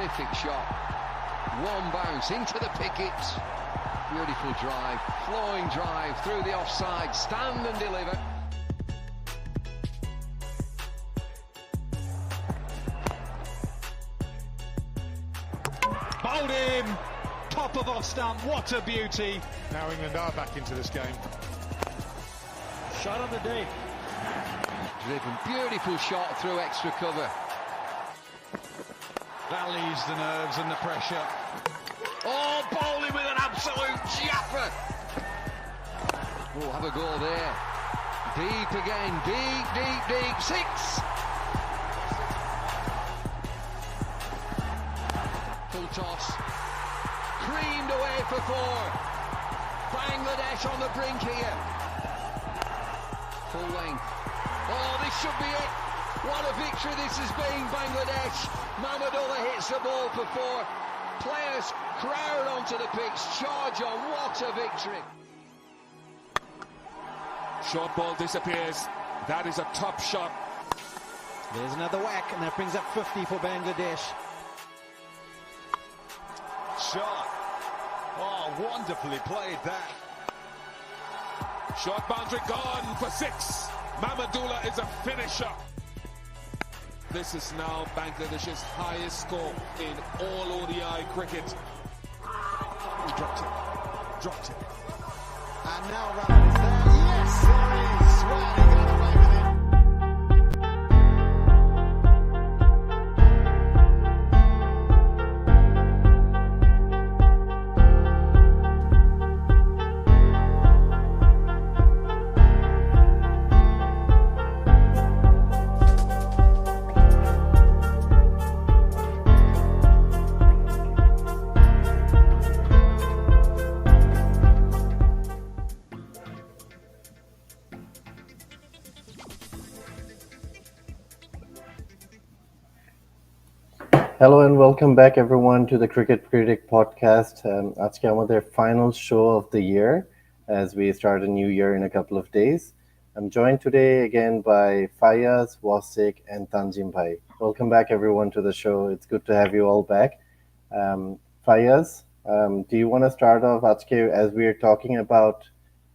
Terrific shot. One bounce into the pickets. Beautiful drive, flowing drive through the offside. Stand and deliver. Bowled in, top of off stump, what a beauty. Now England are back into this game. Shot on the day. Driven, beautiful shot through extra cover. That leaves the nerves and the pressure. Oh, bowling with an absolute japper. Oh, have a go there. Deep again, deep. 6. Full toss. Creamed away for 4. Bangladesh on the brink here. Full length. Oh, this should be it. What a victory this has been, Bangladesh. Mahmudullah hits the ball for 4. Players crowd onto the pitch, charge on. What a victory. Short ball disappears. That is a top shot. There's another whack, and that brings up 50 for Bangladesh. Shot. Oh, wonderfully played that. Short boundary gone for 6. Mahmudullah is a finisher. This is now Bangladesh's highest score in all ODI cricket. He dropped it. And now Rahman is there. Yes, there is. Well, he got away with it. Hello and welcome back everyone to the Cricket Critic podcast. আজকে আমাদের final show of the year as we start a new year in a couple of days. I'm joined today again by Fayaz, Wasik and Tanjim Bhai. Welcome back everyone to the show. It's good to have you all back. Fayaz, do you want to start off আজকে as we are talking about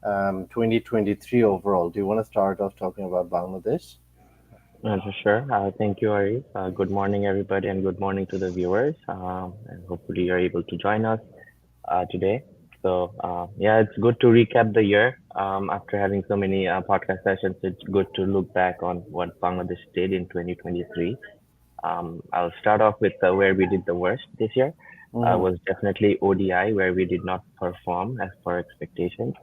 2023 overall? Do you want to start off talking about Bangladesh? Sure. Thank you, Arif. Good morning, everybody, and good morning to the viewers. And hopefully you're able to join us today. So, it's good to recap the year. After having so many podcast sessions, it's good to look back on what Bangladesh did in 2023. I'll start off with where we did the worst this year. Was definitely ODI, where we did not perform as per expectations.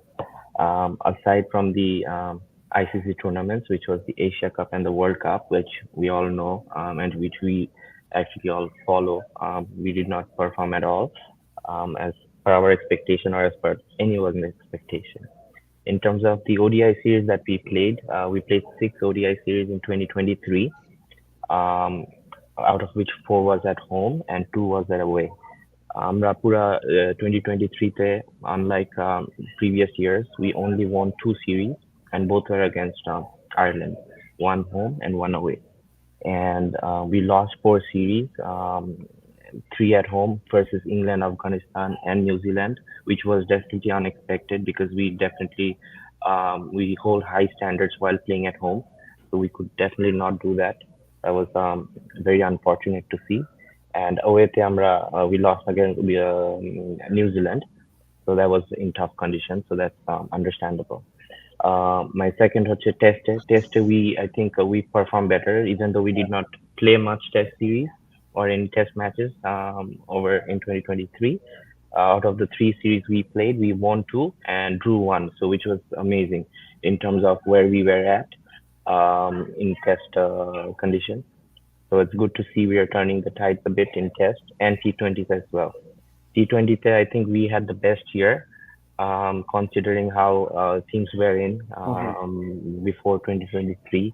Aside from the ICC tournaments, which was the Asia Cup and the World Cup, which we all know and which we actually all follow, we did not perform at all as per our expectation or as per anyone's expectation. In terms of the ODI series that we played 6 ODI series in 2023, out of which 4 was at home and 2 was at away. আমরা পুরা 2023-তে, unlike previous years, we only won 2 series. And both were against Ireland, 1 home and 1 away. And we lost 4 series, 3 at home versus England, Afghanistan, and New Zealand, which was definitely unexpected because we definitely we hold high standards while playing at home. So we could definitely not do that. That was very unfortunate to see. And away we lost against New Zealand. So that was in tough conditions. So that's understandable. My second test I think we performed better, even though we did not play much test series or any test matches over in 2023. Out of the 3 series we played, we won 2 and drew 1, so which was amazing in terms of where we were at in test conditions. So it's good to see we are turning the tides a bit in test and T20s as well. T20 I think we had the best year. Considering how things were in before 2023.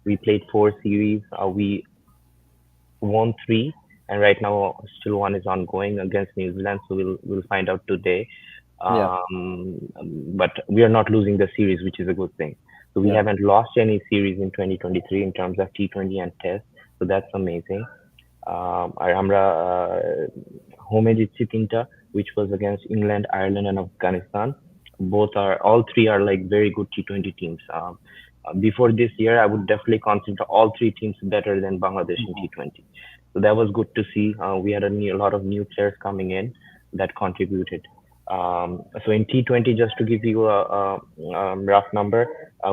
We played 4 series. We won 3, and right now still 1 is ongoing against New Zealand. So we'll find out today. But we are not losing the series, which is a good thing. So we haven't lost any series in 2023 in terms of T20 and Test. So that's amazing. আর আমরা হোমে জিতছি 3টা, which was against England, Ireland, and Afghanistan. All three are like very good T20 teams. Before this year, I would definitely consider all three teams better than Bangladesh in T20. So that was good to see. We had a lot of new players coming in that contributed. So in T20, just to give you a rough number,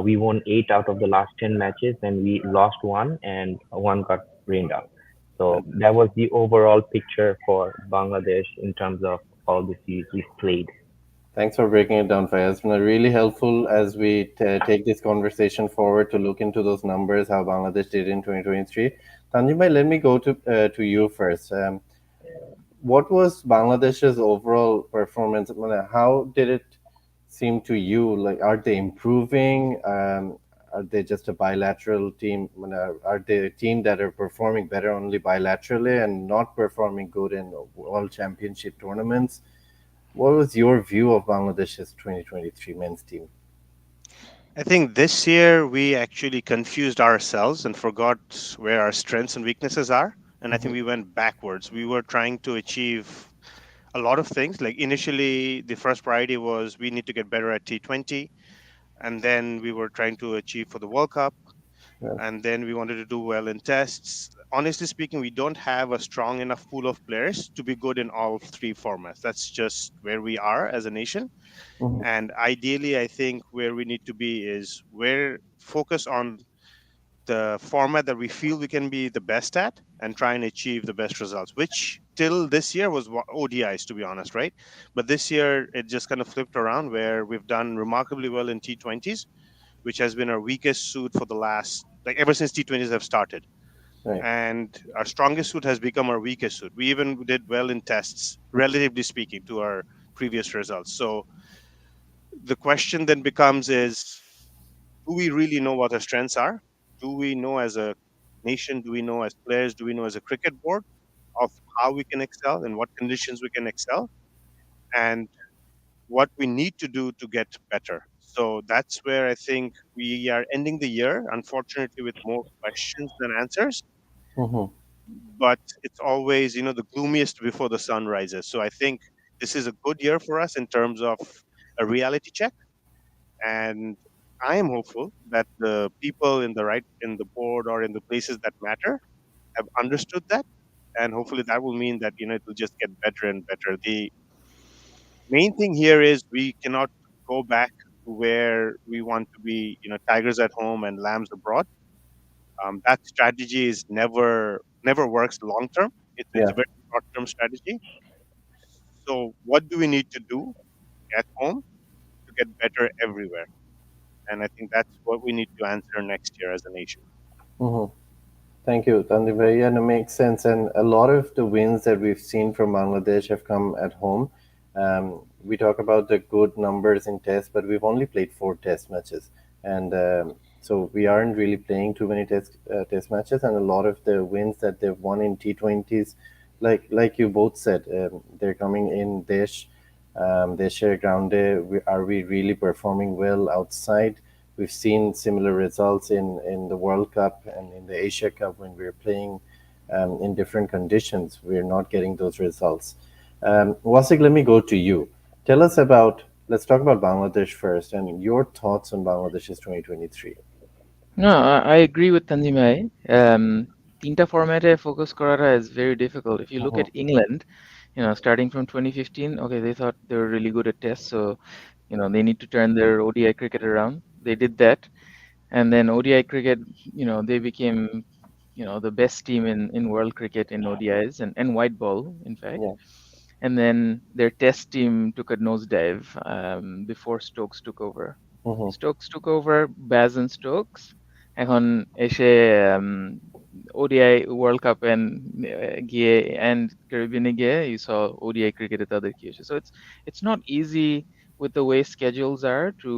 we won 8 out of the last 10 matches, and we lost one, and one got rained out. So that was the overall picture for Bangladesh in terms of all the series we've played. Thanks for breaking it down, Fayaz. It's been really helpful as we take this conversation forward to look into those numbers, how Bangladesh did in 2023. Tanjim bhai, let me go to you first. What was Bangladesh's overall performance? How did it seem to you? Like, are they improving? Are they just a bilateral team? Are they a team that are performing better only bilaterally and not performing good in World Championship tournaments? What was your view of Bangladesh's 2023 men's team? I think this year we actually confused ourselves and forgot where our strengths and weaknesses are. And I think we went backwards. We were trying to achieve a lot of things. Like initially, the first priority was we need to get better at T20. And then we were trying to achieve for the World Cup. Yeah. And then we wanted to do well in tests. Honestly speaking, we don't have a strong enough pool of players to be good in all three formats. That's just where we are as a nation. And ideally, I think where we need to be is focus on the format that we feel we can be the best at and try and achieve the best results, which till this year was ODIs, to be honest, right? But this year, it just kind of flipped around where we've done remarkably well in T20s, which has been our weakest suit for the last, like ever since T20s have started. Right. And our strongest suit has become our weakest suit. We even did well in tests, relatively speaking, to our previous results. So the question then becomes is, do we really know what our strengths are? Do we know as a nation, do we know as players, do we know as a cricket board of how we can excel and what conditions we can excel and what we need to do to get better? So that's where I think we are ending the year, unfortunately, with more questions than answers. But it's always, the gloomiest before the sun rises. So I think this is a good year for us in terms of a reality check. And I am hopeful that the people in the board or in the places that matter have understood that. And hopefully that will mean that, it will just get better and better. The main thing here is we cannot go back to where we want to be, tigers at home and lambs abroad. That strategy is never works long term. It's a very short term strategy. So what do we need to do at home to get better everywhere? And I think that's what we need to answer next year as a nation. Thank you, Tanjim bhai. Yeah, it makes sense. And a lot of the wins that we've seen from Bangladesh have come at home. We talk about the good numbers in tests, but we've only played 4 test matches. And so we aren't really playing too many test matches. And a lot of the wins that they've won in T20s, like you both said, they're coming in Desher grounde. Are we really performing well outside? We've seen similar results in the World Cup and in the Asia Cup when we're playing in different conditions. We're not getting those results. Wasik, let me go to you. Tell us let's talk about Bangladesh first and your thoughts on Bangladesh's 2023. No, I agree with Tanjim bhai. Tinta format focus kora is very difficult. If you look at England, starting from 2015, okay, they thought they were really good at tests, so they need to turn their ODI cricket around. They did that, and then ODI cricket, they became, the best team in world cricket in ODIs and white ball, in fact. Yeah. And then their test team took a nosedive before Stokes took over. Stokes took over, Baz and Stokes. এখন এসে ODI World Cup and Caribbean গিয়ে you saw ODI cricket তাদের কি হয়েছে. So it's not easy with the way schedules are to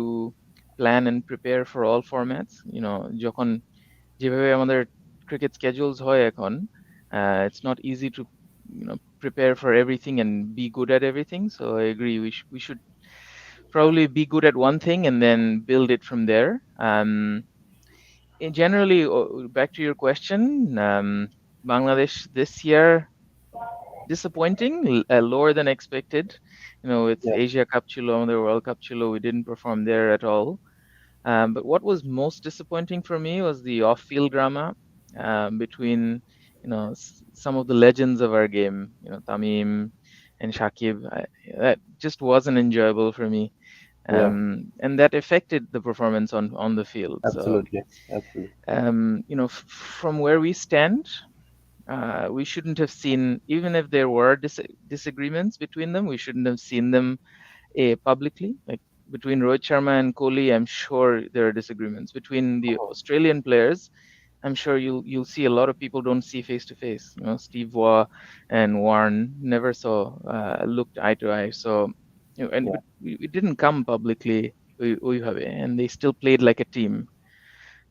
plan and prepare for all formats. যখন যেভাবে আমাদের cricket schedules হয় এখন, it's not easy to prepare for everything and be good at everything. So I agree, we should probably be good at one thing and then build it from there. Generally, back to your question, Bangladesh this year, disappointing, lower than expected. It's Yeah. Asia Cup chilo, the World Cup chilo, we didn't perform there at all. But what was most disappointing for me was the off-field drama between, some of the legends of our game, Tamim and Shakib. That just wasn't enjoyable for me. Yeah. And that affected the performance on the field. Absolutely. So, from where we stand, we shouldn't have seen, even if there were disagreements between them, we shouldn't have seen them publicly. Like between Rohit Sharma and Kohli, I'm sure there are disagreements. Between the Australian players, I'm sure you'll see a lot of people don't see face to face. Steve Waugh and Warren never looked eye to eye. So, it didn't come publicly, and they still played like a team.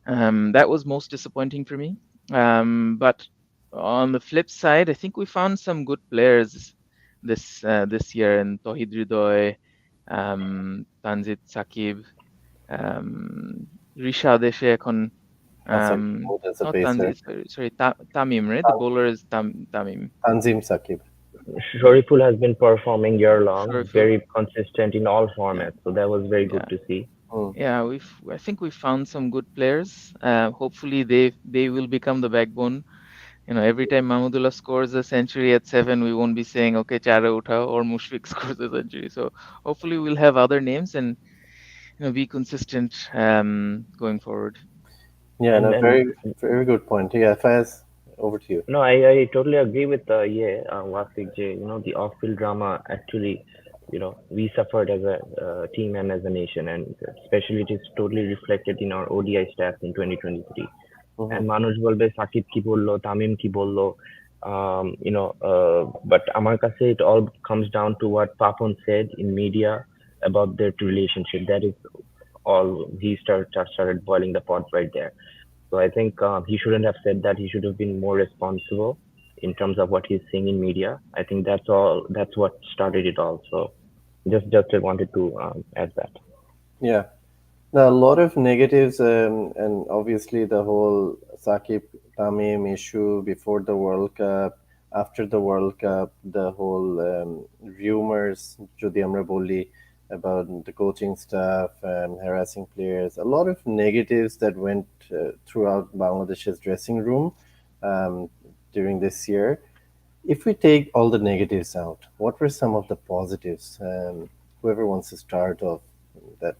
That was most disappointing for me. But on the flip side, I think we found some good players this year in Tauhid Hridoy, Tanzit Sakib, Risha Deshe এখন not Tanzit, sorry, Tamim, right? The bowler is Tamim. Tanzim Sakib. Shoriful has been performing year long, very consistent in all formats, so that was very good to see. Yeah, I think we found some good players. Hopefully they will become the backbone. Every time Mahmudullah scores a century at 7, we won't be saying, okay, Chara Utha or Mushfiq scores a century. So hopefully we'll have other names and be consistent going forward. Yeah, very, very good point. Yeah, Faiz, over to you. No, I totally agree with Wasiq J. The off-field drama actually, we suffered as a team and as a nation, and especially it is totally reflected in our ODI stats in 2023. And Manoj বলবে সাকিব কি বললো, তামিম কি বললো, but আমার কাছে it all comes down to what Papon said in media about their relationship. That is all. He started boiling the pot right there. So I think he shouldn't have said that. He should have been more responsible in terms of what he's saying in media. I think that's all. That's what started it all. So just wanted to add that. Yeah. Now, a lot of negatives, and obviously the whole Sakib Tamim issue before the World Cup, after the World Cup, the whole rumors, Jodi Amra Boli, about the coaching staff harassing players, a lot of negatives that went throughout Bangladesh's dressing room during this year. If we take all the negatives out, what were some of the positives? Whoever wants to start off that.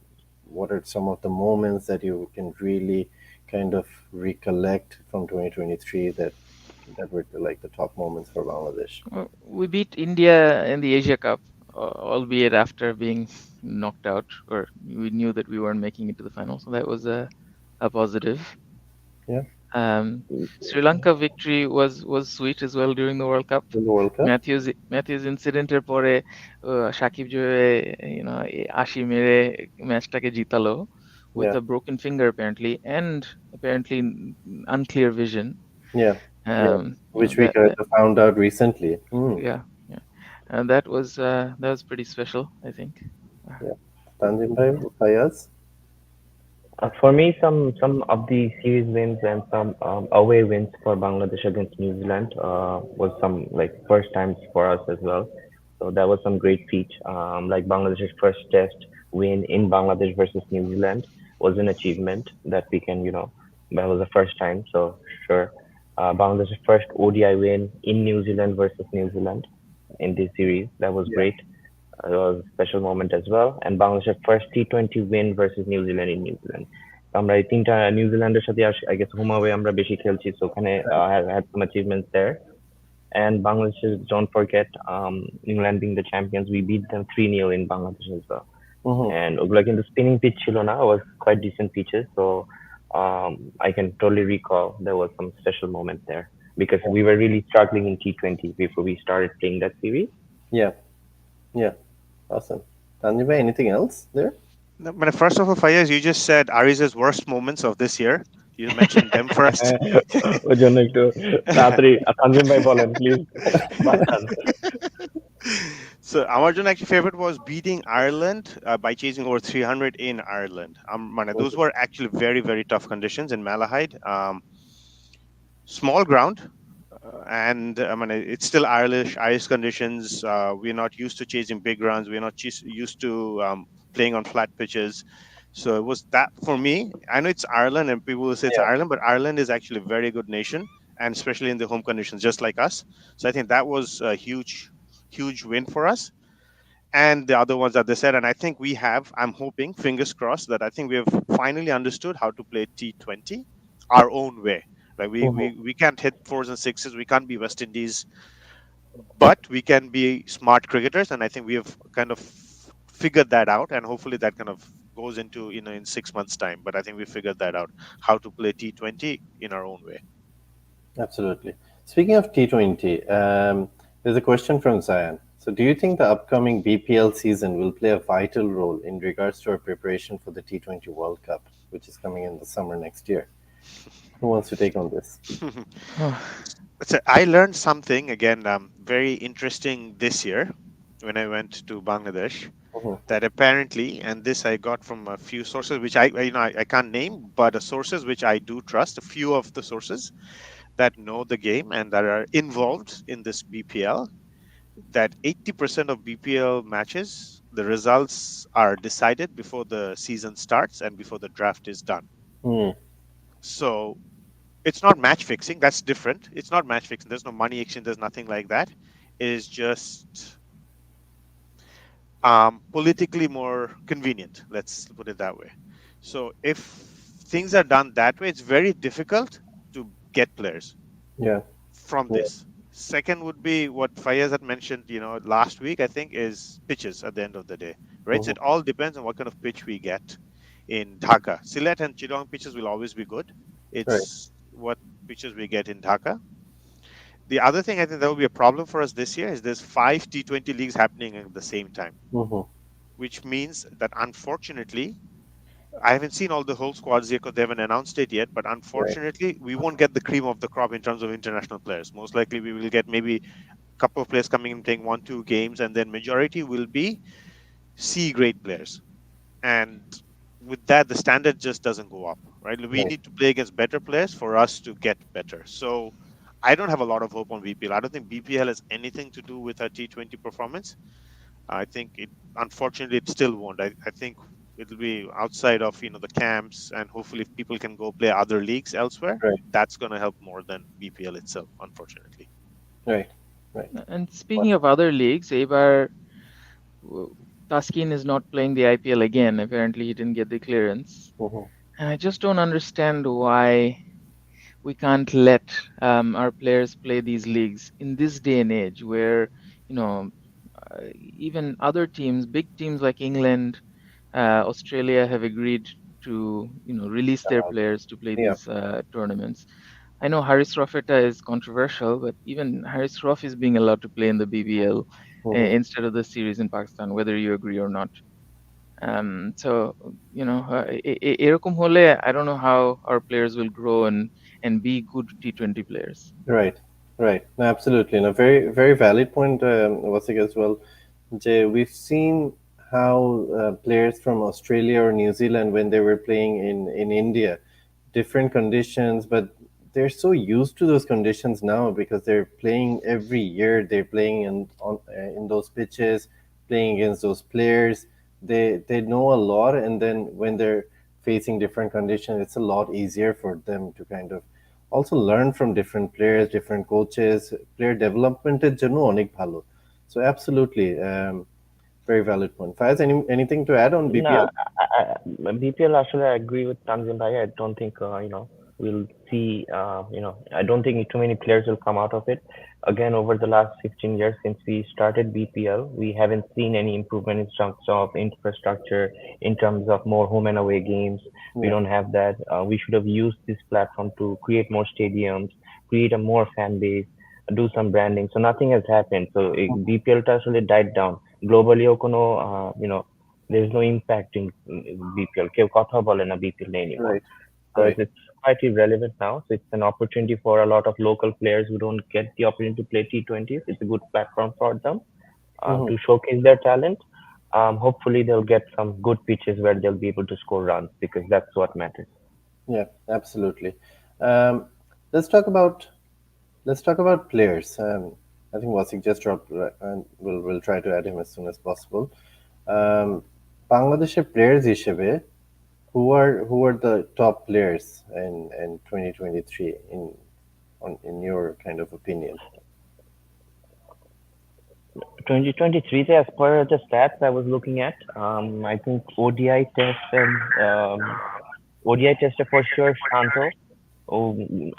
What are some of the moments that you can really kind of recollect from 2023 that were like the top moments for Bangladesh? We beat India in the Asia Cup, albeit after being knocked out, or we knew that we weren't making it to the final. So that was a positive. Yeah. Sri Lanka victory was sweet as well during the World Cup. Matthews incident pore Shakib Joe 80 mere matchটাকে জিতালো with a broken finger apparently, and apparently unclear vision. Yeah. Which we found out recently. Yeah. And that was pretty special, I think. Yeah. Tanzim bhai, Fayaz? For me, some of the series wins and some away wins for Bangladesh against New Zealand was some like first times for us as well. So that was some great feat. Like Bangladesh's first test win in Bangladesh versus New Zealand was an achievement that we can, that was the first time. So sure, Bangladesh's first ODI win in New Zealand versus New Zealand in this series, that was great. It was a special moment as well. And Bangladesh's first T20 win versus New Zealand in New Zealand. আমরা এই তিনটা নিউজিল্যান্ডের সাথে I guess home away আমরা বেশি খেলছি, so ওখানে had some achievements there. And Bangladesh, don't forget, England being the champions, we beat them 3-0 in Bangladesh as well. And ওগুলা কিন্তু spinning pitch ছিল না, it was quite decent pitches, so I can totally recall there was some special moment there because we were really struggling in T20 before we started playing that series. Yeah. Awesome. Tanjibhai, anything else there? No, but first of all, Fayaz, you just said Ariza's worst moments of this year. You mentioned them first. So our actually favorite was beating Ireland by chasing over 300 in Ireland. Those were actually very, very tough conditions in Malahide. Small ground. and I mean it's still Irish conditions. We're not used to chasing big runs. We're not used to playing on flat pitches. So it was that for me. I know it's Ireland, and people will say it's Yeah. Ireland, but Ireland is actually a very good nation, and especially in the home conditions, just like us. So I think that was a huge win for us. And the other ones that they said, and I think we have. I'm hoping, fingers crossed, that I think we have finally understood how to play T20 our own way. Like we can't hit fours and sixes. We can't be West Indies, but we can be smart cricketers, and I think we have kind of figured that out. And hopefully that kind of goes into in 6 months' time. But I think we figured that out, how to play T20 in our own way. Absolutely. Speaking of T20, there's a question from Zayan. So, do you think the upcoming BPL season will play a vital role in regards to our preparation for the T20 World Cup, which is coming in the summer next year? Who wants to take on this? So I learned something again very interesting this year when I went to Bangladesh. That apparently, and this I got from a few sources which I can't name, but the sources which I do trust, a few of the sources that know the game and that are involved in this BPL, that 80% of BPL matches, the results are decided before the season starts and before the draft is done. So it's not match fixing. That's different. It's not match fixing. There's no money exchange. There's nothing like that. It is just politically more convenient. Let's put it that way. So if things are done that way, it's very difficult to get players. Yeah. From this. Second would be what Fayez had mentioned, last week, I think, is pitches at the end of the day, right? So it all depends on what kind of pitch we get in Dhaka. Sylhet and Chittagong pitches will always be good. It's what pitches we get in Dhaka. The other thing I think that will be a problem for us this year is there's 5 T20 leagues happening at the same time, which means that unfortunately, I haven't seen all the whole squads yet because they haven't announced it yet, but unfortunately, we won't get the cream of the crop in terms of international players. Most likely, we will get maybe a couple of players coming in playing 1-2 games, and then majority will be C-grade players. And with that, the standard just doesn't go up, right? We need to play against better players for us to get better. So I don't have a lot of hope on BPL. I don't think BPL has anything to do with our T20 performance. I think unfortunately, it still won't. I think it'll be outside of the camps, and hopefully if people can go play other leagues elsewhere, that's going to help more than BPL itself, unfortunately. Right. And speaking of other leagues, Ebar Taskin is not playing the IPL again. Apparently he didn't get the clearance. And I just don't understand why we can't let our players play these leagues in this day and age where even other teams, big teams like England, Australia have agreed to release their players to play these tournaments. I know Haris Rafeta is controversial, but even Haris Raf is being allowed to play in the BBL instead of the series in Pakistan, whether you agree or not. So এরকম হলে I don't know how our players will grow and be good T20 players. Right. No, absolutely. And a very, very valid point, Wasik, as well. Jay, we've seen how players from Australia or New Zealand, when they were playing in India, different conditions, but they're so used to those conditions now because they're playing every year. They're playing in those pitches, playing against those players. They know a lot, and then when they're facing different conditions, it's a lot easier for them to kind of also learn from different players, different coaches. Player development is অনেক ভালো. So absolutely, very valid point. Faiz, anything to add on BPL? No, BPL actually I agree with Tanzim Bhai. I don't think we'll see I don't think too many players will come out of it. Again, over the last 15 years since we started BPL, we haven't seen any improvement in terms of infrastructure, in terms of more home and away games. We don't have that. We should have used this platform to create more stadiums, create a more fan base, do some branding. So nothing has happened. So BPL actually died down. Globally, there's no impact in BPL. কেউ কথা বলে না BPL anymore. So it's quite irrelevant now. So it's an opportunity for a lot of local players who don't get the opportunity to play T20s. It's a good platform for them to showcase their talent. Hopefully they'll get some good pitches where they'll be able to score runs, because that's what matters. Yeah, absolutely. Let's talk about let's talk about players. I think Wasik just dropped, and we'll try to add him as soon as possible. Um, বাংলাদেশের players হিসেবে who are the top players in 2023 in your kind of opinion? 2023, as per the stats I was looking at, I think ODI test and ODI tester for sure, Shanto.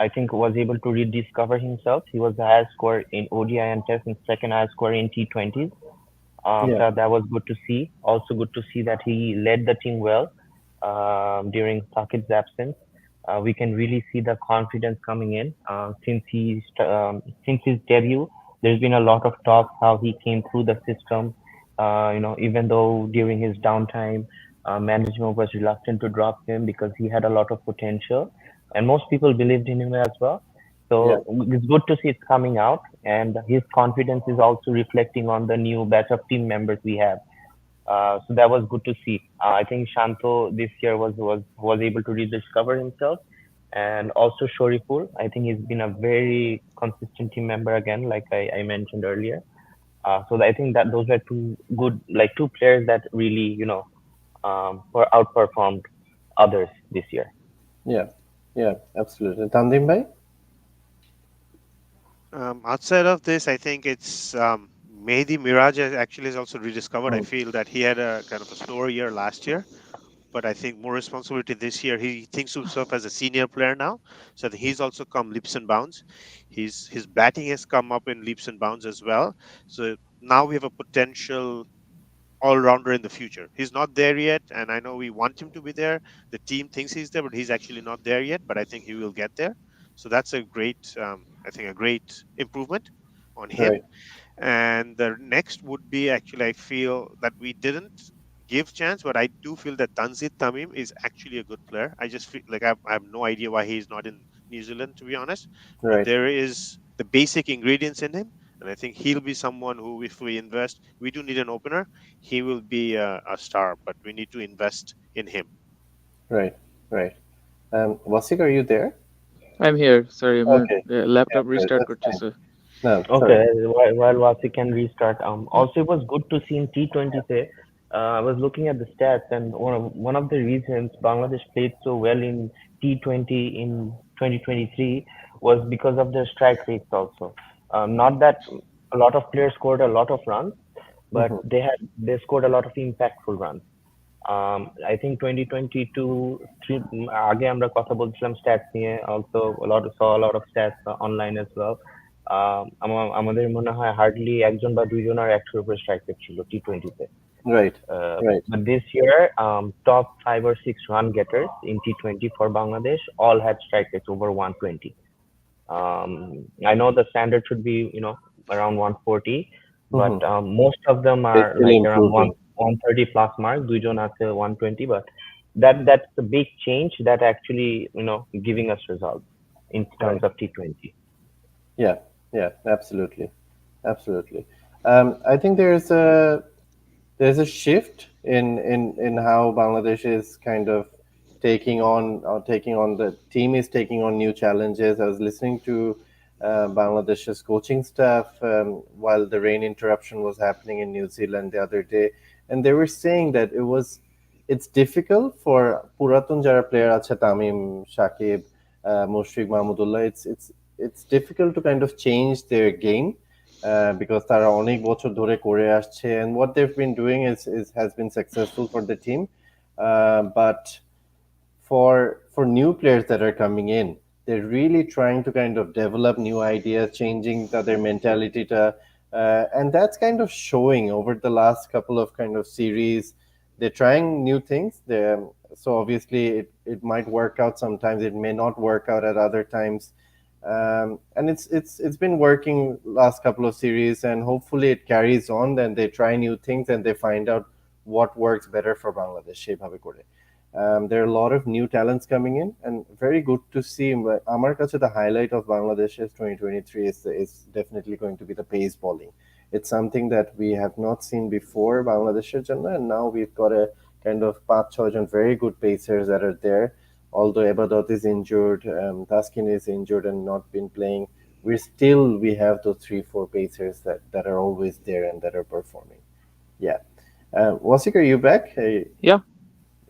I think was able to rediscover himself. He was the highest scorer in ODI and test and second highest scorer in T20s. Yeah. So that was good to see. Also good to see that he led the team well during Sakit's absence. We can really see the confidence coming in since his debut. There's been a lot of talk how he came through the system. Even though during his downtime, management was reluctant to drop him because he had a lot of potential, and most people believed in him as well. So it's good to see it coming out, and his confidence is also reflecting on the new batch of team members we have. So that was good to see. I think Shanto this year was able to rediscover himself, and also Shoriful. I think he's been a very consistent team member again, like I mentioned earlier. So I think that those are two players that really were outperformed others this year. Yeah, absolutely. Tandim bhai? Outside of this, I think it's Mehdi Miraj actually is also rediscovered. I feel that he had a kind of a slower year last year, but I think more responsibility this year. He thinks of himself as a senior player now, so he's also come leaps and bounds. His batting has come up in leaps and bounds as well. So now we have a potential all-rounder in the future. He's not there yet, and I know we want him to be there. The team thinks he's there, but he's actually not there yet. But I think he will get there. So that's a great, I think, a great improvement on him. Right. And the next would be actually, I feel that we didn't give chance, but I do feel that Tanzit Tamim is actually a good player. I just feel like I have no idea why he's not in New Zealand, to be honest. Right. But there is the basic ingredients in him. And I think he'll be someone who, if we invest, we do need an opener. He will be a star, but we need to invest in him. Right. Wasik, are you there? I'm here. Sorry, my Okay. laptop Yeah, restart that's করছে, fine. so No, Okay, sorry. while Wasik can restart. Also, it was good to see in T20. I was looking at the stats, and one of the reasons Bangladesh played so well in T20 in 2023 was because of their strike rates also. Not that a lot of players scored a lot of runs, but they scored a lot of impactful runs. I think 2022 আগে আমরা কথা বলছিলাম stats নিয়ে, also saw a lot of stats online as well. আমাদের মনে হয় hardly একজন বা দুইজনের 100 উপরে স্ট্রাইক রেট ছিল T20-তে. Right. But this year, top 5 or 6 run getters in T20 for Bangladesh all had strike rates over 120. I know the standard should be around 140, but most of them are like around 130 plus mark. দুইজন আছে 120, but that's the big change that actually giving us results in terms of T20. Yeah, absolutely. I think there's a shift in how Bangladesh is kind of taking on the team is taking on new challenges. I was listening to Bangladesh's coaching staff while the rain interruption was happening in New Zealand the other day, and they were saying that it's difficult for Puratun jara player ache Tamim, Shakib, Mushfiq Mahmudullah. It's difficult to kind of change their game because তারা অনেক বছর ধরে করে আসছে, and what they've been doing has been successful for the team, but for new players that are coming in, they're really trying to kind of develop new ideas, changing their mentality and that's kind of showing over the last couple of kind of series. They're trying new things. So obviously it might work out sometimes, it may not work out at other times. And it's been working last couple of series, and hopefully it carries on. Then they try new things and they find out what works better for Bangladesh. There are a lot of new talents coming in, and very good to see. Amar kache the highlight of Bangladesh's 2023 is definitely going to be the pace bowling. It's something that we have not seen before Bangladesh's jonna, and now we've got a kind of 5-6 John very good pacers that are there. Although Ebadot is injured, Taskin is injured and not been playing we have those 3-4 pacers that are always there and that are performing. Yeah. Wasik, are you back? Yeah,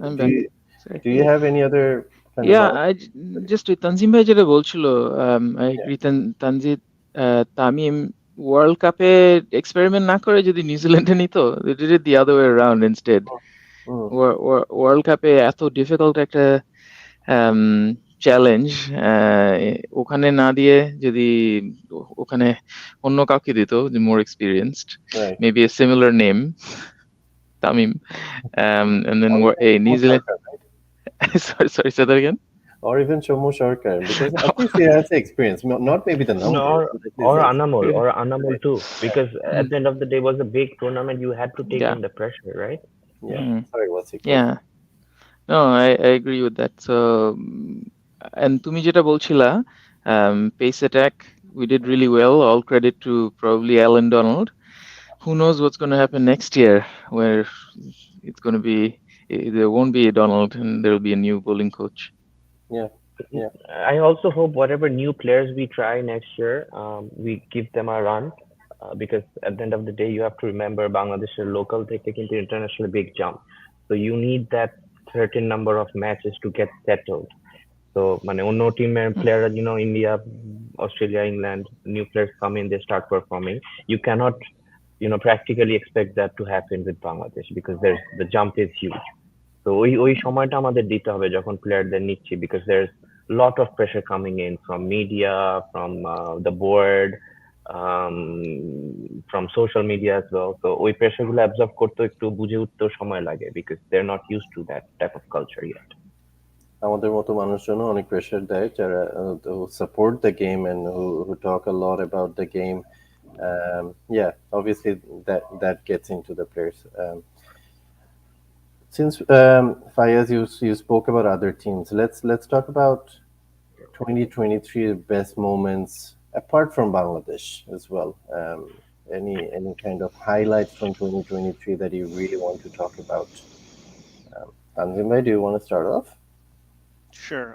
I'm Do back. you, Sorry. do you have any other kind of Yeah, knowledge? just Tanzim ভাই যেটা বলছিল, I agree. Tanzid, Tamim world কাপে experiment না করে যদি নিউজিল্যান্ডে নিত, they did it the other way around instead. Mm, world কাপে এত ডিফিকাল্ট একটা চ্যালেঞ্জ ওখানে না দিয়ে যদি ওখানে অন্য কাউকে দিত, more experienced, right. Maybe a similar name, Tamim, and then Or a even New Zealand. Sarkar, right? Sorry, say that again. Or even Shomo Sarkar, because at least he has the experience, not maybe the No, numbers, but at least or the Anamol, Yeah. or Anamol too, because at the end of the day, it was a big tournament. You had to take Yeah. on the pressure, right? yeah. Mm. Sorry, Wasik. Yeah. No, I agree with that. So, and তুমি যেটা বলছিলা, pace attack, we did really well. All credit to probably Alan Donald. Who knows what's going to happen next year, where it's going to be, there won't be a Donald and there will be a new bowling coach. Yeah. Yeah. I also hope whatever new players we try next year, we give them a run, because at the end of the day, you have to remember Bangladesh is local, they take into international big jump. So you need that certain number of matches to get settled. So, no team player, India, Australia, England, new players come in, they start performing. You cannot, practically expect that to happen with Bangladesh, because the jump is huge. So ওই সময়টা আমাদের দিতে হবে যখন প্লেয়ারদের নিচ্ছি, because there's a lot of pressure coming in from media, from the board, from social media as well. So ওই pressure গুলো absorb করতে একটু বুঝে উঠতেও সময় লাগে, because they're not used to that type of culture yet. আমাদের মতো মানুষজন অনেক প্রেশার দেয় যারা who support the game and who talk a lot about the game. Yeah, obviously that gets into the players. Since Fayaz, you spoke about other teams, let's talk about 2023 best moments apart from Bangladesh as well. Any kind of highlights from 2023 that you really want to talk about? Tanzim bhai, do you want to start off? Sure.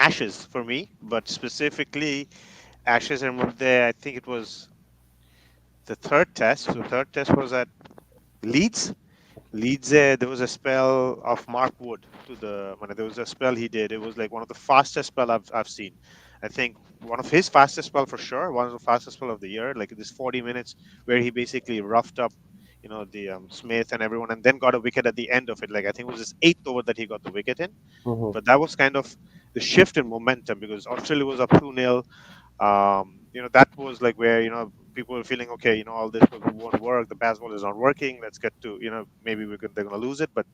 Ashes for me, but specifically Ashes and there, I think it was the third test. The third test was at Leeds. Leeds, there was a spell of Mark Wood there was a spell he did. It was like one of the fastest spell I've seen. I think one of his fastest spell for sure, one of the fastest spell of the year, like this 40 minutes where he basically roughed up, the Smith and everyone, and then got a wicket at the end of it. Like I think it was his 8th over that he got the wicket in. Mm-hmm. But that was kind of the shift in momentum, because Australia was up 2-0. That was like where, people were feeling, okay, all this won't work. The baseball is not working. Let's get to, maybe they're going to lose it. But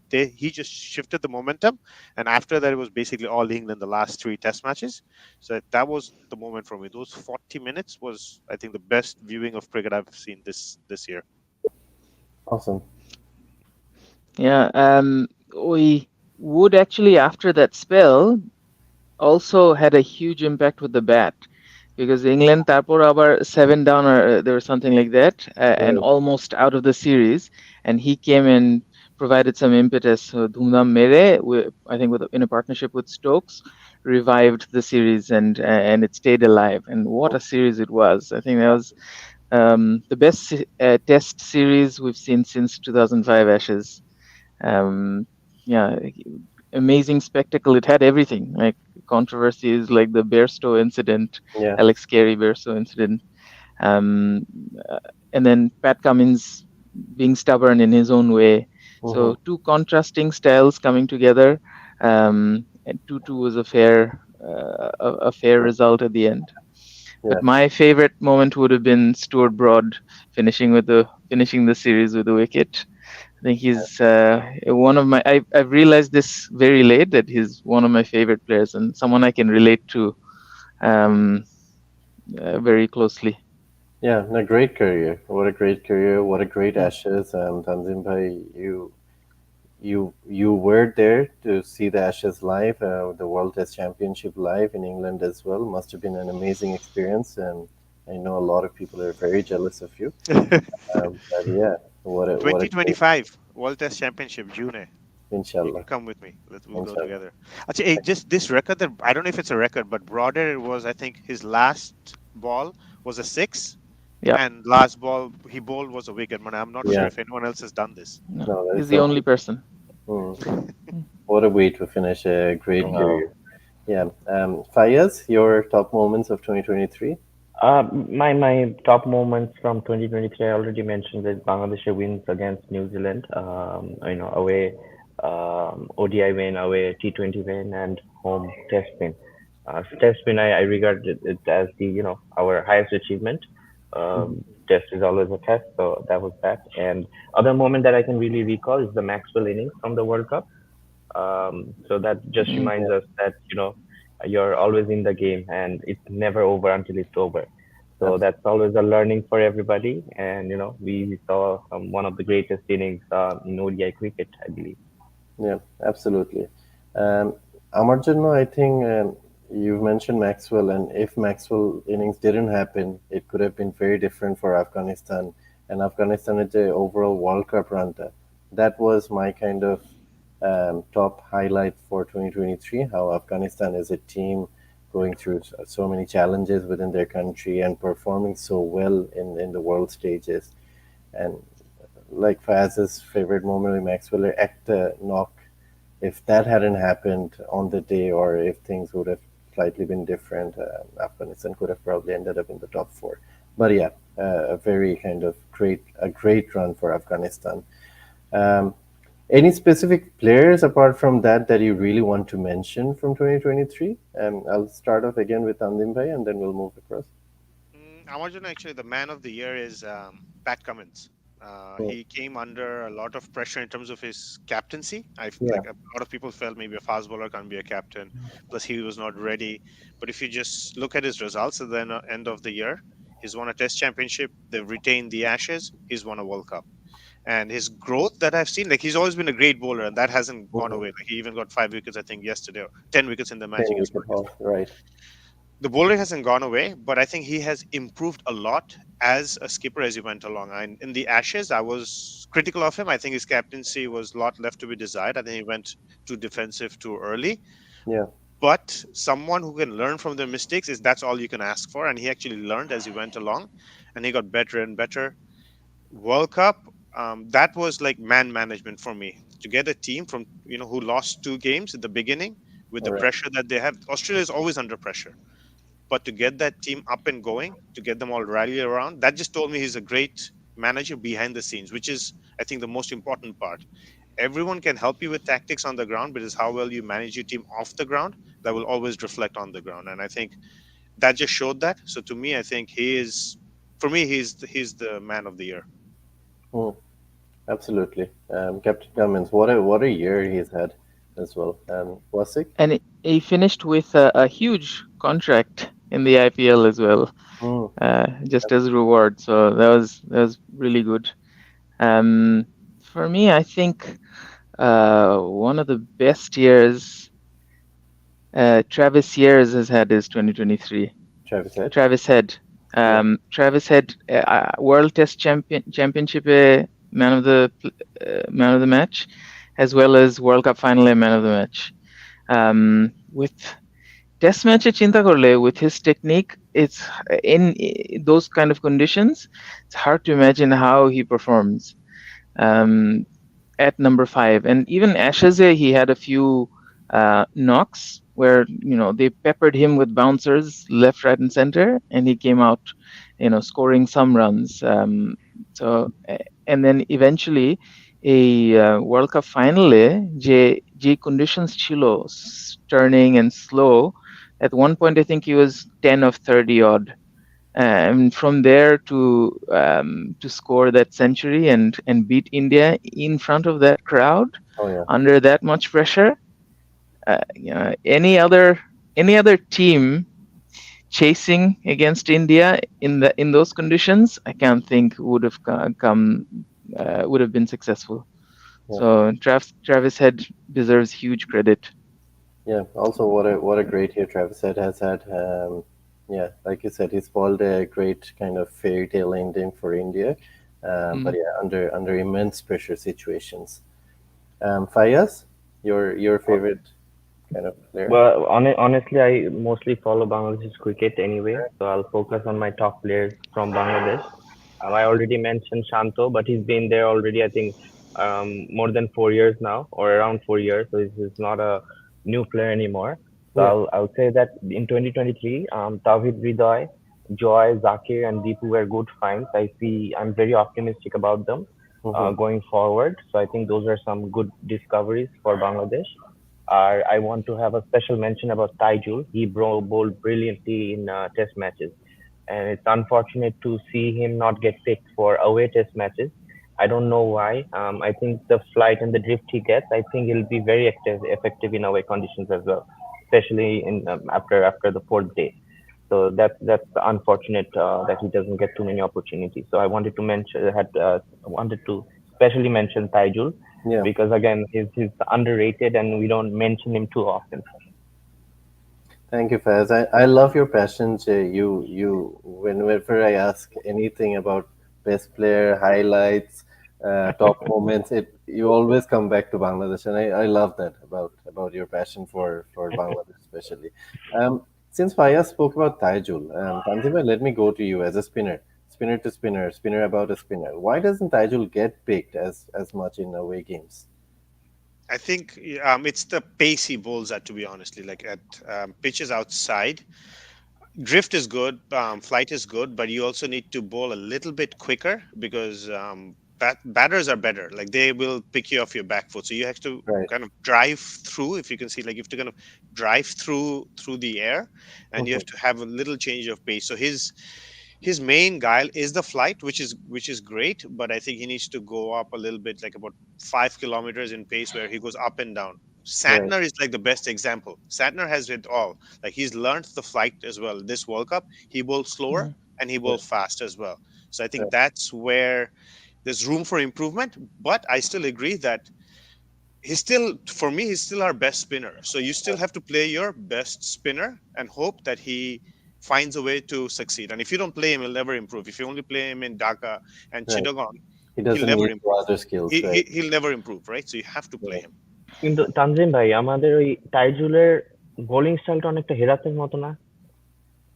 he just shifted the momentum. And after that, it was basically all England, the last 3 test matches. So that was the moment for me. Those 40 minutes was, I think, the best viewing of cricket I've seen this year. Awesome. Yeah, we Wood actually, after that spell, also had a huge impact with the bat, because England তারপর আবার 7 down or there was something like that, and almost out of the series, and he came and provided some impetus. So Dhumdham Mere, I think in a partnership with Stokes, revived the series, and it stayed alive. And what a series it was! I think that was the best test series we've seen since 2005 Ashes. Yeah, amazing spectacle. It had everything, like controversies like the Bairstow incident, Alex Carey Bairstow incident, and then Pat Cummins being stubborn in his own way. So 2 contrasting styles coming together, and 2-2 was a fair result at the end. But my favorite moment would have been Stuart Broad finishing the series with a wicket. I think he's one of my. I've realized this very late, that he's one of my favorite players and someone I can relate to very closely. Yeah, a great career. What a great career! What a great Ashes! Tanzim bhai, you were there to see the Ashes live, the World Test Championship live in England as well. Must have been an amazing experience, and I know a lot of people are very jealous of you. But yeah, what a 2025 World Test Championship, June. You Inshallah. can come with me. We'll go Inshallah. together. Actually, just this record that I don't know if it's a record, but Broader was, I think, his last ball was a 6, Yeah, and last ball he bowled was a wicket. Man, I'm not sure Yeah. if anyone else has done this. no, No, that he's is the the only person. What a way to finish a great Wow. career. Yeah. Fayaz, your top moments of 2023? My top moments from 2023, I already mentioned that Bangladesh wins against New Zealand. Away ODI win, away T20 win, and home Test win. Test win, I regard it as our highest achievement. Test is always a test, so that was that. And other moment that I can really recall is the Maxwell innings from the World Cup. So that just reminds us that you're always in the game and it's never over until it's over. So that's always a learning for everybody. And we saw one of the greatest innings in ODI cricket, I believe. Yeah, absolutely. আমার জন্য, I think you've mentioned Maxwell, and if Maxwell innings didn't happen, it could have been very different for Afghanistan. And Afghanistan is the overall World Cup run. That was my kind of top highlight for 2023, how Afghanistan is a team going through so many challenges within their country and performing so well in the world stages. And like Faz's favorite moment with Maxwell at the knock, if that hadn't happened on the day, or if things would have slightly been different, Afghanistan could have probably ended up in the top 4. But yeah, a very kind of great run for Afghanistan. Any specific players apart from that you really want to mention from 2023? I'll start off again with Tandim Bhai, and then we'll move across. Actually, the man of the year is Pat Cummins. He came under a lot of pressure in terms of his captaincy. Like a lot of people felt maybe a fast bowler can't be a captain, plus he was not ready. But if you just look at his results at the end of the year, he's won a Test championship, they've retained the Ashes, he's won a World Cup. And his growth that I've seen, like, he's always been a great bowler, and that hasn't gone away. Like, he even got 5 wickets, I think, yesterday, or 10 wickets in the match against Pakistan. Right. The bowling hasn't gone away, but I think he has improved a lot as a skipper as he went along. And in the Ashes, I was critical of him. I think his captaincy was a lot left to be desired. I think he went too defensive too early. Yeah. But someone who can learn from their mistakes, that's all you can ask for. And he actually learned as he went along, and he got better and better. World Cup, that was like man management for me. To get a team from who lost 2 games at the beginning with the pressure that they have. Australia is always under pressure. But to get that team up and going, to get them all rally around, that just told me he's a great manager behind the scenes, which is, I think, the most important part. Everyone can help you with tactics on the ground, but it's how well you manage your team off the ground that will always reflect on the ground. And I think that just showed that. So to me, I think he's the man of the year. Absolutely. Captain Cummins, what a year he's had as well. Wasik? And he finished with a huge contract in the IPL as well, just as reward. So that was really good. For me, I think one of the best years Travis Years has had is 2023. Travis Head. Travis Head, World Test Championship man of the match, as well as World Cup final man of the match. With Test match chinta korle, with his technique, it's in those kind of conditions, it's hard to imagine how he performs at number 5. And even Ashes, he had a few knocks where they peppered him with bouncers left, right, and center, and he came out scoring some runs. And then eventually a World Cup finale, যে conditions chilo, turning and slow, at one point I think he was 10 of 30 odd, and from there to score that century and beat India in front of that crowd, under that much pressure. Any other team chasing against India in those conditions, I can't think would have been successful. So Travis Head deserves huge credit. Yeah. Also, what a great year Travis Head has had. Like you said, he spoiled a great kind of fairy tale ending for India. But yeah, under immense pressure situations. Fayaz, your favorite kind of player? Well, honestly, I mostly follow Bangladesh cricket anyway, so I'll focus on my top players from Bangladesh. I already mentioned Shanto, but he's been there already, I think, more than 4 years now, or around 4 years. So he's not a new player anymore. So Yeah. I'll say that in 2023, Tawhid Hridoy, Joy, Zakir, and Deepu were good finds. I'm very optimistic about them Mm-hmm. going forward. So I think those are some good discoveries for Bangladesh. I want to have a special mention about Taijul. He bowled brilliantly in test matches, and it's unfortunate to see him not get picked for away test matches. I don't know why. I think the flight and the drift he gets, I think he'll be very effective in away conditions as well, especially in after the fourth day. So that's unfortunate that he doesn't get too many opportunities. So I wanted to wanted to specially mention Taijul Yeah. because again he's underrated and we don't mention him too often. Thank you, Faz. I love your passion. Whenever I ask anything about best player highlights, top moments, you always come back to Bangladesh, and I love that about your passion for Bangladesh, especially. Since Fayaz spoke about Taijul, Tanzima, let me go to you as a spinner to spinner, spinner about a spinner. Why doesn't Taijul get picked as much in away games? I think it's the pace he bowls at, to be honestly, like at pitches outside. Drift is good, flight is good, but you also need to bowl a little bit quicker because batters are better. Like they will pick you off your back foot, so you have to Right. kind of drive through. If you can see, like you have to kind of drive through the air, and you Mm-hmm. have to have a little change of pace. So his main guile is the flight, which is great, but I think he needs to go up a little bit, like about 5 kilometers in pace, where he goes up and down. Right. Santner is like the best example. Santner has it all. Like he's learned the flight as well. This World Cup, he bowled slower Mhm. and he Right. bowled fast as well. So I think Right. that's where there's room for improvement. But I still agree that for me, he's still our best spinner. So you still have to play your best spinner and hope that he finds a way to succeed. And if you don't play him, he'll never improve. If you only play him in Dhaka and Right. Chittagong, He he'll doesn't never need improve. other skills, right? He'll never improve, right? So you have to play Right. him. কিন্তু তানজিম ভাই আমাদের ওই টাইজুলের bowling স্টাইলটা অনেকটা হেরাতের মতো না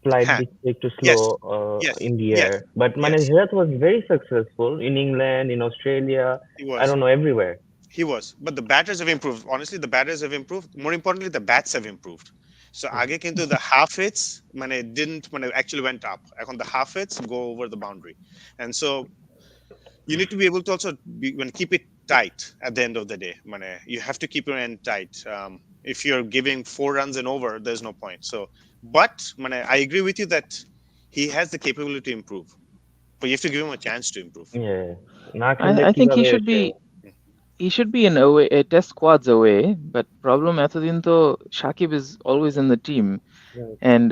flight Ha. দিচ্ছে একটু slow Yes, yes, in the yes, air but মানে yes. Herat was very successful in England in Australia He I was. Don't know everywhere He was. But the batters have improved. Honestly, the batters have improved. More importantly, the bats have improved. So আগে কিন্তু the half hits actually went up. এখন the half hits go over the boundary. And so you need to be able to also keep it tight at the end of the day. You have to keep your end tight. If you're giving 4 runs and over, there's no point. So, but I agree with you that he has the capability to improve, but you have to give him a chance to improve. না খেললে I think he কিভাবে should be in away test squads away, but problem এতদিন তো Shakib is always in the team, Right. and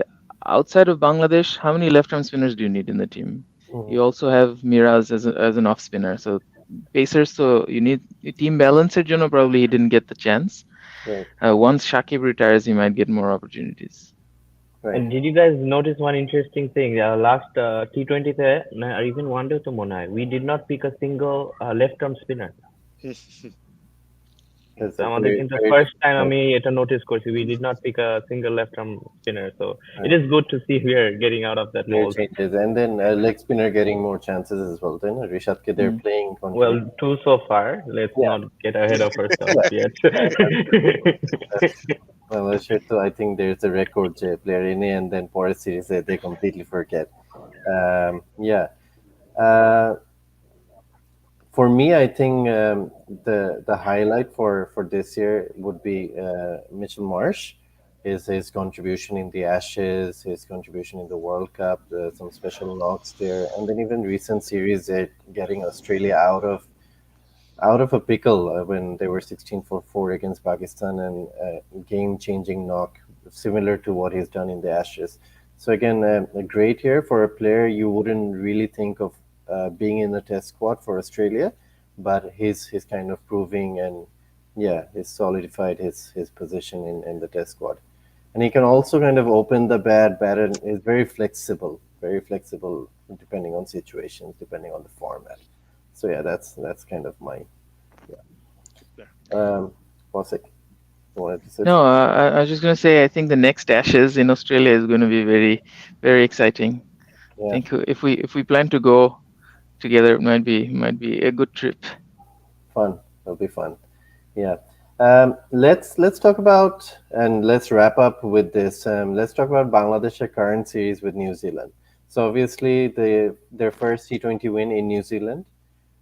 outside of Bangladesh, how many left-arm spinners do you need in the team? Mhm. You also have Miraz as an off spinner, so pacers. So you need team balance. Probably he didn't get the chance. Right. Once Shakib retires, he might get more opportunities. Right. And did you guys notice one interesting thing? Last T20 or even one day to Monai, we did not pick a single left-arm spinner. That's So a আমাদের very, কিন্তু very first time good আমি এটা notice করছি, we did not pick a single left-arm spinner. So Right. it is good to see we are getting out of that player mold. changes, and then leg spinner getting more chances as well. Then Rishabh K, they're playing Well, continuously. 2 so far. Let's Yeah. not get ahead of ourselves yet. Well, so I think there's a record player in it, and then Porter series they completely forget. Yeah. For me, I think the highlight for this year would be Mitchell Marsh. His contribution in the Ashes, his contribution in the World Cup, some special knocks there, and then even recent series getting Australia out of a pickle when they were 16 for 4 against Pakistan, and game-changing knock similar to what he's done in the Ashes. So again, a great year for a player you wouldn't really think of being in the Test squad for Australia, but he's kind of proving, and yeah, he's solidified his position in the Test squad. And he can also kind of open the bat and is very flexible depending on situations, depending on the format. So yeah, that's kind of my Wasik, you wanted to say No, something? I was just going to say I think the next Ashes in Australia is going to be very, very exciting. I Yeah, think if we plan to go together, it might be a good trip. fun. It'll be fun. Yeah. Let's talk about and let's wrap up with this. Let's talk about Bangladesh's current series with New Zealand. So obviously their first T20 win in New Zealand.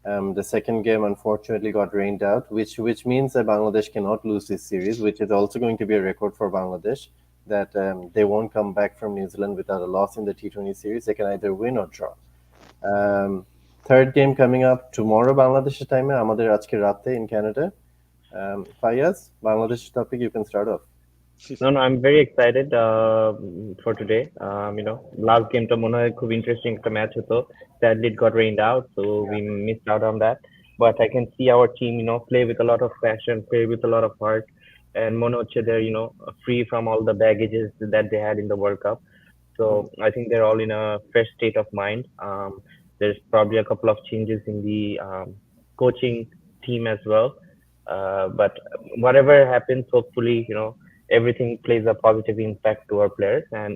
The second game unfortunately got rained out, which means that Bangladesh cannot lose this series, which is also going to be a record for Bangladesh, that they won't come back from New Zealand without a loss in the T20 series. They can either win or draw. Third game coming up tomorrow Bangladesh's time, আমাদের আজকে রাতে in Canada. Fayaz, Bangladesh topic, you can start off. No, I'm very excited for today. Last game to mone hoy khub interesting ekta match hoto. Sadly, it got rained out, so we missed out on that. But I can see our team, play with a lot of passion, play with a lot of heart, and mono hocche they're free from all the baggages that they had in the World Cup. So I think they're all in a fresh state of mind. There's probably a couple of changes in the coaching team as well. But whatever happens, hopefully, everything plays a positive impact to our players. And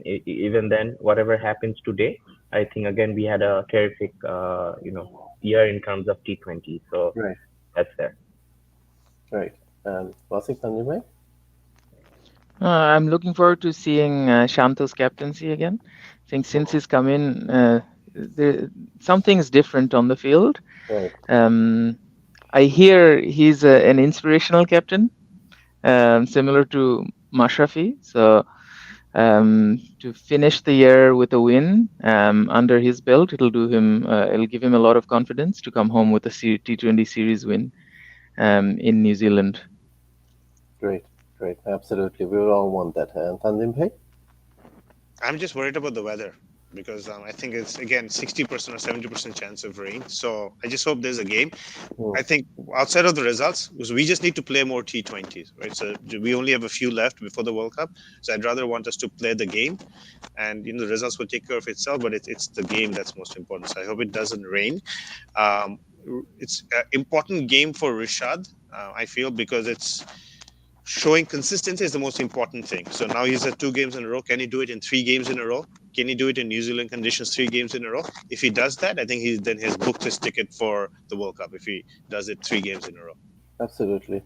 even then, whatever happens today, I think again we had a terrific, year in terms of T20. So Right. that's there. Right. Wasik, Sanjay? I'm looking forward to seeing Shanto's captaincy again. I think since he's come in, something is different on the field. Right. I hear he's an inspirational captain, similar to Mashrafi. So to finish the year with a win under his belt, it'll give him a lot of confidence to come home with a T20 series win in New Zealand. Great. Absolutely. We will all want that. Tanzim bhai? I'm just worried about the weather because I think it's again 60% or 70% chance of rain. So I just hope there's a game. I think outside of the results, because we just need to play more T20s, right? So we only have a few left before the World Cup. So I'd rather want us to play the game, and the results will take care of itself. But it's the game that's most important. So I hope it doesn't rain. It's an important game for Rishad, I feel, because it's showing consistency is the most important thing. So now he's at 2 games in a row. Can he do it in 3 games in a row? Can he do it in New Zealand conditions 3 games in a row? If he does that, I think he then has booked his ticket for the World Cup if he does it 3 games in a row. Absolutely.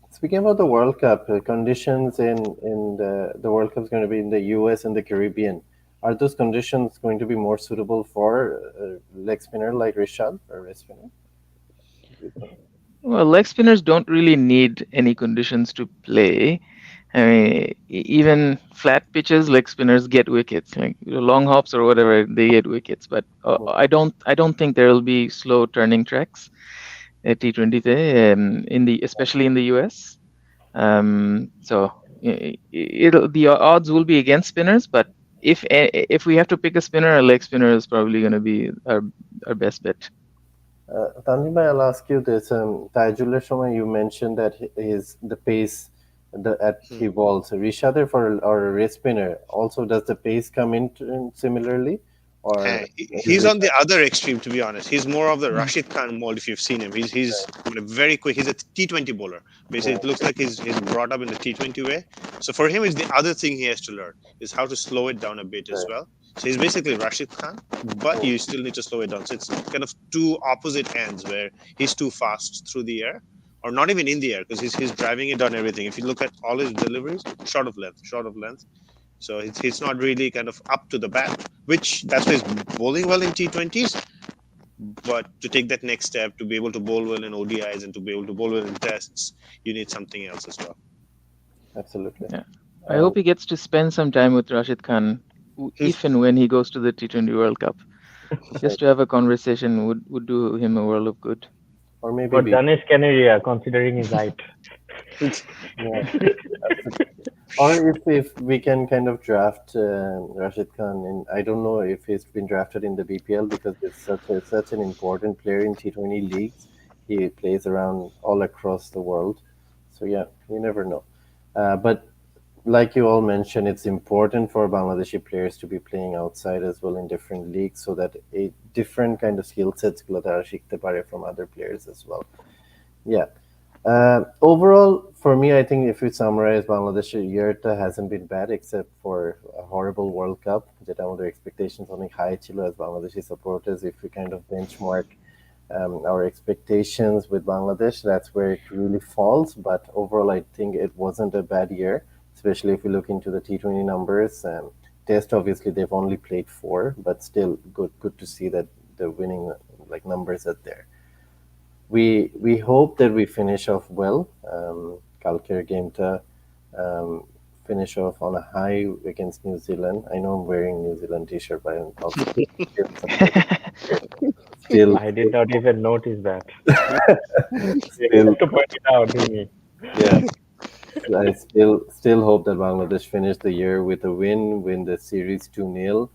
Speaking about the World Cup, conditions in the World Cup is going to be in the US and the Caribbean. Are those conditions going to be more suitable for leg spinner like Rishad or wrist spinner? Well, leg spinners don't really need any conditions to play. I mean, even flat pitches, leg spinners get wickets. Like long hops or whatever, they get wickets. But I don't think there will be slow turning tracks at T20 especially in the US. So the odds will be against spinners. But if we have to pick a spinner, a leg spinner is probably going to be our best bet. Tanzim bhai, I'll ask you this. Taijul's show, you mentioned that the pace at he balls. Rishad for or a wrist spinner, also does the pace come in similarly? Or he's on the other extreme, to be honest. He's more of the Rashid Khan mold if you've seen him. He's very quick. He's a T20 bowler. Basically, it looks like he's brought up in the T20 way. So for him, it's the other thing he has to learn is how to slow it down a bit as well. So he's basically Rashid Khan, but you still need to slow it down. So it's kind of 2 opposite ends where he's too fast through the air, or not even in the air because he's driving it down everything. If you look at all his deliveries, short of length. So he's not really kind of up to the bat, which that's why he's bowling well in T20s. But to take that next step, to be able to bowl well in ODIs and to be able to bowl well in tests, you need something else as well. Absolutely. Yeah. I hope he gets to spend some time with Rashid Khan if and when he goes to the T20 World Cup. Just to have a conversation would do him a world of good. Or maybe For Danesh Canaria, considering his height. Or if we can kind of draft Rashid Khan, and I don't know if he's been drafted in the BPL because it's such an important player in T20 leagues. He plays around all across the world. So yeah, you never know. But like you all mentioned, it's important for Bangladeshi players to be playing outside as well in different leagues so that a different kind of skill sets from other players as well. Yeah. Overall, for me, I think if we summarize Bangladesh year hasn't been bad except for a horrible World Cup. যেটা আমাদের expectations অনেক high ছিল as Bangladeshi supporters. If we kind of benchmark our expectations with Bangladesh, that's where it really falls. But overall, I think it wasn't a bad year, especially if we look into the T20 numbers. Test, obviously, they've only played 4, but still good to see that the winning like numbers are there. We hope that we finish off well. Kalker game to finish off on a high against New Zealand. I know I'm wearing New Zealand t-shirt, but I'm still. I did not even notice that. You have to point it out to me. Yeah. I still hope that Bangladesh finish the year with a win the series 2-0.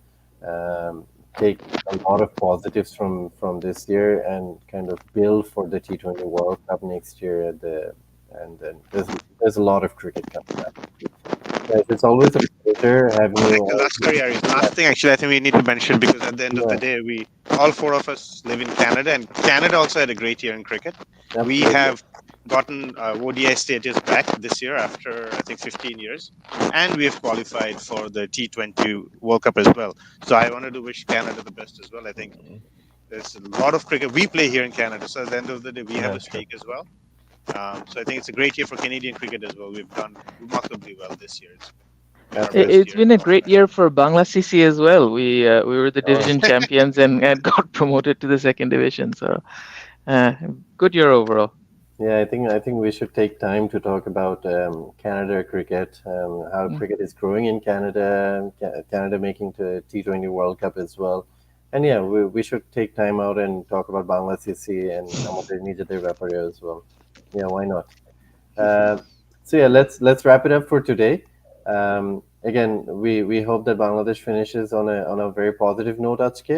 Take a lot of positives from this year and kind of build for the T20 World Cup next year and then there's a lot of cricket coming up. Guys, it's always a pleasure having you. Last thing, actually, I think we need to mention, because at the end of the day, we all 4 of us live in Canada, and Canada also had a great year in cricket. Absolutely. We have gotten ODI status back this year after, I think, 15 years, and we have qualified for the T20 World Cup as well. So I wanted to wish Canada the best as well. I think there's a lot of cricket. We play here in Canada, so at the end of the day, we have a stake as well. So I think it's a great year for Canadian cricket as well. We've done remarkably well this year. It's been a great year for Bangla CC as well. We were the division champions and got promoted to the second division. So good year overall. Yeah, I think we should take time to talk about Canada cricket, how cricket is growing in Canada, Canada making the T20 World Cup as well. And yeah, we should take time out and talk about Bangla CC and আমাদের নিজেদের ব্যাপারে as well. Yeah, why not? So yeah, let's wrap it up for today. Again, we hope that Bangladesh finishes on a very positive note আজকে.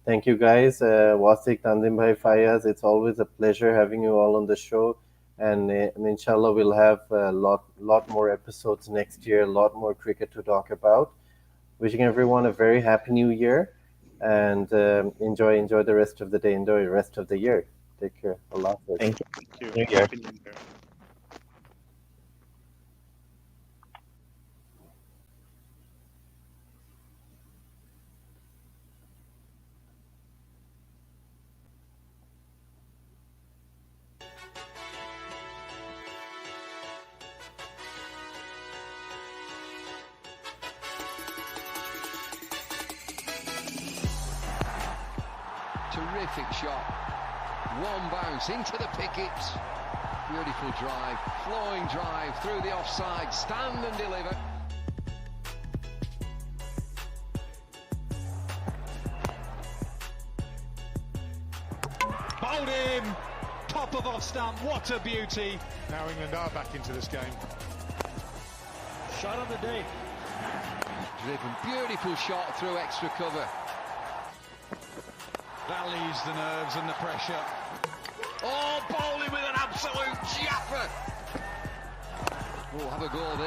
Thank you guys, Wasik, Tanzim Bhai, Fayaz. It's always a pleasure having you all on the show, and inshallah we'll have a lot more episodes next year, a lot more cricket to talk about. Wishing everyone a very happy new year, and enjoy the rest of the day, enjoy the rest of the year. Take care. Allah Hafiz. Thank you. New year. Happy New Year. Terrific shot. One bounce into the pickets. Beautiful drive, flowing drive through the offside. Stand and deliver. Bowled in, top of off stump, what a beauty. Now England are back into this game. Shot on the day. Driven, beautiful shot through extra cover. That leaves the nerves and the pressure. Oh, bowling with an absolute japper. We'll have a goal there.